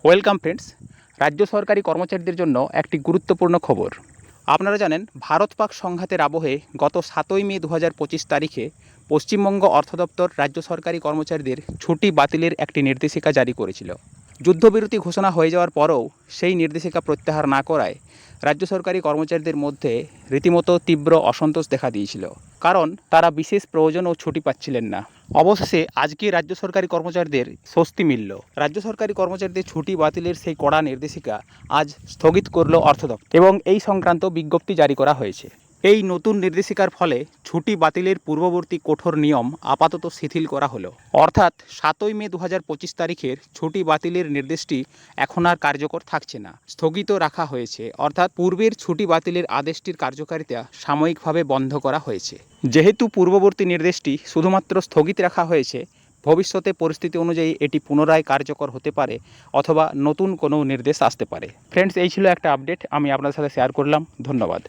Welcome friends. রাজ্য সরকারি কর্মচারীদের জন্য একটি গুরুত্বপূর্ণ খবর। আপনারা জানেন, ভারত পাক সংঘাতের আবহে গত 7ই মে 2025 তারিখে পশ্চিমবঙ্গ অর্থ দপ্তর রাজ্য সরকারি কর্মচারীদের ছুটি বাতিলের একটি নির্দেশিকা জারি করেছিল। যুদ্ধবিরতি ঘোষণা হয়ে যাওয়ার পরেও সেই নির্দেশিকা প্রত্যাহার না করায় রাজ্য সরকারি কর্মচারীদের মধ্যে রীতিমতো তীব্র অসন্তোষ দেখা দিয়েছিল, কারণ তারা বিশেষ প্রয়োজন ও ছুটি পাচ্ছিলেন না। অবশেষে আজকে রাজ্য সরকারি কর্মচারীদের স্বস্তি মিলল। রাজ্য সরকারি কর্মচারীদের ছুটি বাতিলের সেই কড়া নির্দেশিকা আজ স্থগিত করল অর্থ দপ্তর এবং এই সংক্রান্ত বিজ্ঞপ্তি জারি করা হয়েছে। এই নতুন নির্দেশিকার ফলে ছুটি বাতিলের পূর্ববর্তী কঠোর নিয়ম আপাতত শিথিল করা হলো। অর্থাৎ 7ই মে 2025 তারিখের ছুটি বাতিলের নির্দেশটি এখন আর কার্যকর থাকছে না, স্থগিত রাখা হয়েছে। অর্থাৎ পূর্বের ছুটি বাতিলের আদেশটির কার্যকারিতা সাময়িকভাবে বন্ধ করা হয়েছে। যেহেতু পূর্ববর্তী নির্দেশটি শুধুমাত্র স্থগিত রাখা হয়েছে, ভবিষ্যতে পরিস্থিতি অনুযায়ী এটি পুনরায় কার্যকর হতে পারে অথবা নতুন কোনো নির্দেশ আসতে পারে। ফ্রেন্ডস, এই ছিল একটা আপডেট, আমি আপনাদের সাথে শেয়ার করলাম। ধন্যবাদ।